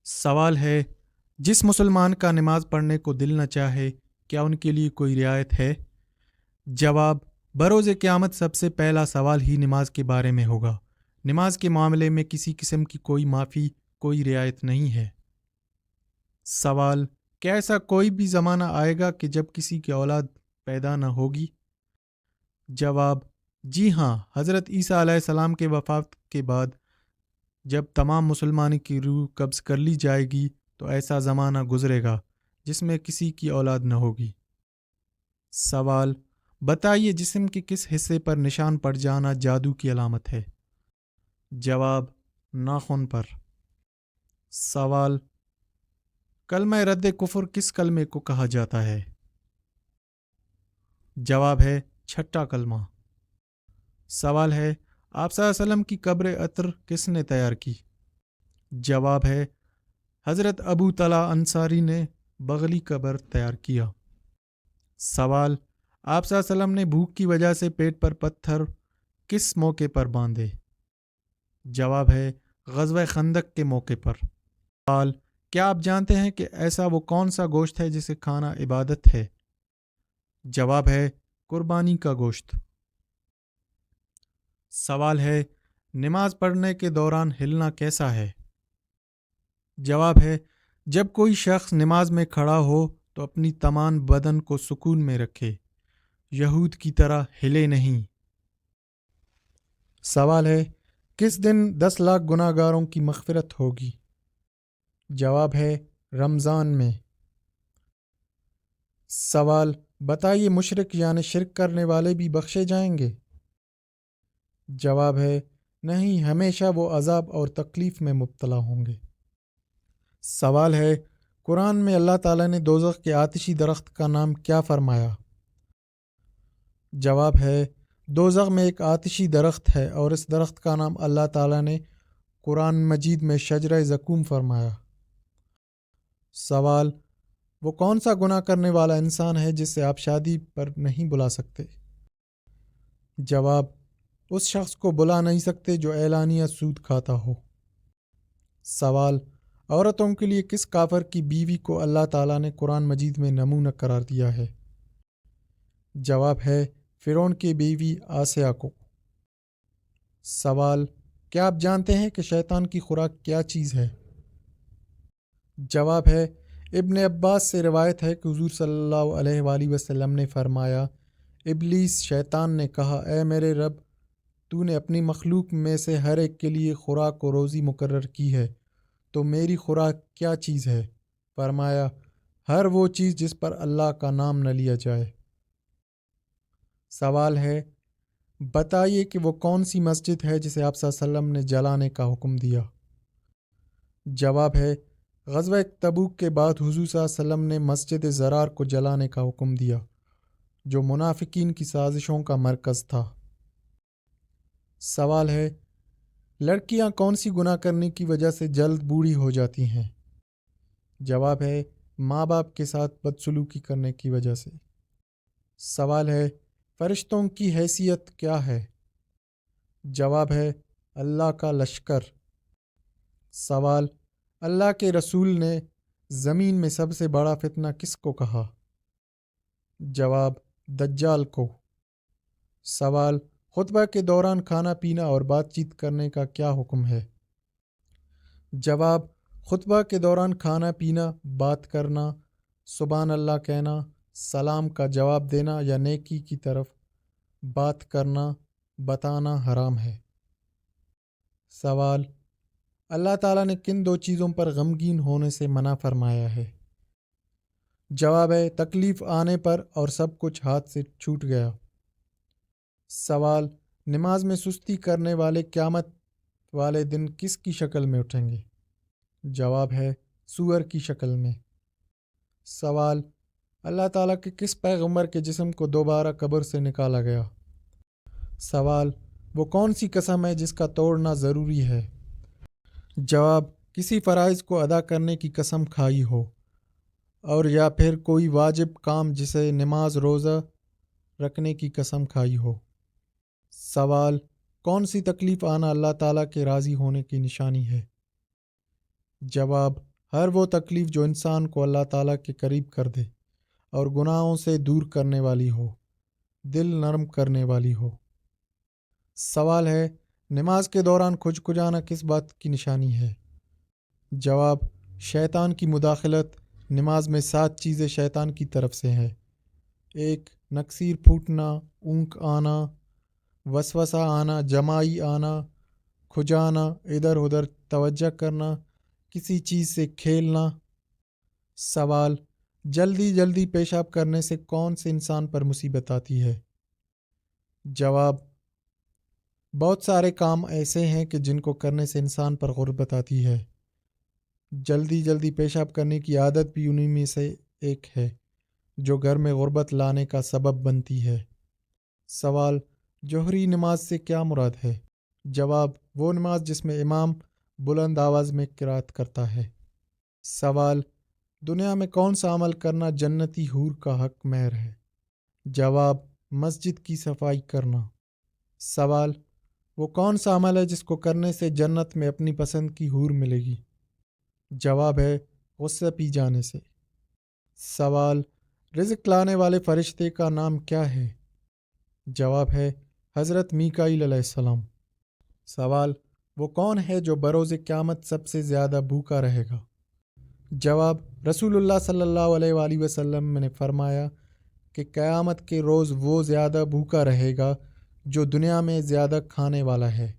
سوال ہے، جس مسلمان کا نماز پڑھنے کو دل نہ چاہے کیا ان کے لیے کوئی رعایت ہے؟ جواب: بروز قیامت سب سے پہلا سوال ہی نماز کے بارے میں ہوگا۔ نماز کے معاملے میں کسی قسم کی کوئی معافی، کوئی رعایت نہیں ہے۔ سوال: کیا ایسا کوئی بھی زمانہ آئے گا کہ جب کسی کی اولاد پیدا نہ ہوگی؟ جواب: جی ہاں، حضرت عیسیٰ علیہ السلام کے وفات کے بعد جب تمام مسلمانوں کی روح قبض کر لی جائے گی تو ایسا زمانہ گزرے گا جس میں کسی کی اولاد نہ ہوگی۔ سوال: بتائیے جسم کے کس حصے پر نشان پڑ جانا جادو کی علامت ہے؟ جواب: ناخن پر۔ سوال: کلمہ رد کفر کس کلمے کو کہا جاتا ہے؟ جواب ہے چھٹا کلمہ۔ سوال ہے، آپ صلی اللہ علیہ وسلم کی قبر عطر کس نے تیار کی؟ جواب ہے حضرت ابو طلحہ انصاری نے بغلی قبر تیار کیا۔ سوال: آپ صلی اللہ علیہ وسلم نے بھوک کی وجہ سے پیٹ پر پتھر کس موقع پر باندھے؟ جواب ہے غزوہ خندق کے موقع پر۔ سوال: کیا آپ جانتے ہیں کہ ایسا وہ کون سا گوشت ہے جسے کھانا عبادت ہے؟ جواب ہے قربانی کا گوشت۔ سوال ہے، نماز پڑھنے کے دوران ہلنا کیسا ہے؟ جواب ہے جب کوئی شخص نماز میں کھڑا ہو تو اپنی تمام بدن کو سکون میں رکھے، یہود کی طرح ہلے نہیں۔ سوال ہے، کس دن 10 لاکھ گناہ گاروں کی مغفرت ہوگی؟ جواب ہے رمضان میں۔ سوال: بتائیے مشرک یعنی شرک کرنے والے بھی بخشے جائیں گے؟ جواب ہے نہیں، ہمیشہ وہ عذاب اور تکلیف میں مبتلا ہوں گے۔ سوال ہے، قرآن میں اللہ تعالیٰ نے دوزخ کے آتشی درخت کا نام کیا فرمایا؟ جواب ہے دوزخ میں ایک آتشی درخت ہے اور اس درخت کا نام اللہ تعالیٰ نے قرآن مجید میں شجرہ زقوم فرمایا۔ سوال: وہ کون سا گناہ کرنے والا انسان ہے جسے آپ شادی پر نہیں بلا سکتے؟ جواب: اس شخص کو بلا نہیں سکتے جو اعلانیہ سود کھاتا ہو۔ سوال: عورتوں کے لیے کس کافر کی بیوی کو اللہ تعالیٰ نے قرآن مجید میں نمونہ قرار دیا ہے؟ جواب ہے فرعون کی بیوی آسیہ کو۔ سوال: کیا آپ جانتے ہیں کہ شیطان کی خوراک کیا چیز ہے؟ جواب ہے ابن عباس سے روایت ہے کہ حضور صلی اللہ علیہ وآلہ وسلم نے فرمایا، ابلیس شیطان نے کہا، اے میرے رب، تو نے اپنی مخلوق میں سے ہر ایک کے لیے خوراک و روزی مقرر کی ہے، تو میری خوراک کیا چیز ہے؟ فرمایا، ہر وہ چیز جس پر اللہ کا نام نہ لیا جائے۔ سوال ہے، بتائیے کہ وہ کون سی مسجد ہے جسے آپ صلی اللہ علیہ وسلم نے جلانے کا حکم دیا؟ جواب ہے غزوہ تبوک کے بعد حضور صلی اللہ علیہ وسلم نے مسجد ضرار کو جلانے کا حکم دیا، جو منافقین کی سازشوں کا مرکز تھا۔ سوال ہے، لڑکیاں کون سی گناہ کرنے کی وجہ سے جلد بوڑھی ہو جاتی ہیں؟ جواب ہے ماں باپ کے ساتھ بدسلوکی کرنے کی وجہ سے۔ سوال ہے، فرشتوں کی حیثیت کیا ہے؟ جواب ہے اللہ کا لشکر۔ سوال، اللہ کے رسول نے زمین میں سب سے بڑا فتنہ کس کو کہا؟ جواب، دجال کو۔ سوال، خطبہ کے دوران کھانا پینا اور بات چیت کرنے کا کیا حکم ہے؟ جواب، خطبہ کے دوران کھانا پینا، بات کرنا، سبحان اللہ کہنا، سلام کا جواب دینا یا نیکی کی طرف بات کرنا، بتانا حرام ہے۔ سوال، اللہ تعالیٰ نے کن 2 چیزوں پر غمگین ہونے سے منع فرمایا ہے؟ جواب ہے تکلیف آنے پر اور سب کچھ ہاتھ سے چھوٹ گیا۔ سوال، نماز میں سستی کرنے والے قیامت والے دن کس کی شکل میں اٹھیں گے؟ جواب ہے سور کی شکل میں۔ سوال، اللہ تعالیٰ کے کس پیغمبر کے جسم کو دوبارہ قبر سے نکالا گیا؟ سوال، وہ کون سی قسم ہے جس کا توڑنا ضروری ہے؟ جواب، کسی فرائض کو ادا کرنے کی قسم کھائی ہو، اور یا پھر کوئی واجب کام جسے نماز روزہ رکھنے کی قسم کھائی ہو۔ سوال، کون سی تکلیف آنا اللہ تعالیٰ کے راضی ہونے کی نشانی ہے؟ جواب، ہر وہ تکلیف جو انسان کو اللہ تعالیٰ کے قریب کر دے اور گناہوں سے دور کرنے والی ہو، دل نرم کرنے والی ہو۔ سوال ہے، نماز کے دوران کھجکھجانا کس بات کی نشانی ہے؟ جواب، شیطان کی مداخلت۔ نماز میں 7 چیزیں شیطان کی طرف سے ہیں۔ 1، نکسیر پھوٹنا، اونک آنا، وسوسہ آنا، جمائی آنا، کھجانا، ادھر ادھر توجہ کرنا، کسی چیز سے کھیلنا۔ سوال، جلدی جلدی پیشاب کرنے سے کون سے انسان پر مصیبت آتی ہے؟ جواب، بہت سارے کام ایسے ہیں کہ جن کو کرنے سے انسان پر غربت آتی ہے۔ جلدی جلدی پیشاب کرنے کی عادت بھی انہی میں سے ایک ہے جو گھر میں غربت لانے کا سبب بنتی ہے۔ سوال، جوہری نماز سے کیا مراد ہے؟ جواب، وہ نماز جس میں امام بلند آواز میں قرات کرتا ہے۔ سوال، دنیا میں کون سا عمل کرنا جنتی حور کا حق مہر ہے؟ جواب، مسجد کی صفائی کرنا۔ سوال، وہ کون سا عمل ہے جس کو کرنے سے جنت میں اپنی پسند کی حور ملے گی؟ جواب ہے، غصہ پی جانے سے۔ سوال، رزق لانے والے فرشتے کا نام کیا ہے؟ جواب ہے، حضرت میکائیل علیہ السلام۔ سوال، وہ کون ہے جو بروز قیامت سب سے زیادہ بھوکا رہے گا؟ جواب، رسول اللہ صلی اللہ علیہ وآلہ وسلم نے فرمایا کہ قیامت کے روز وہ زیادہ بھوکا رہے گا جو دنیا میں زیادہ کھانے والا ہے۔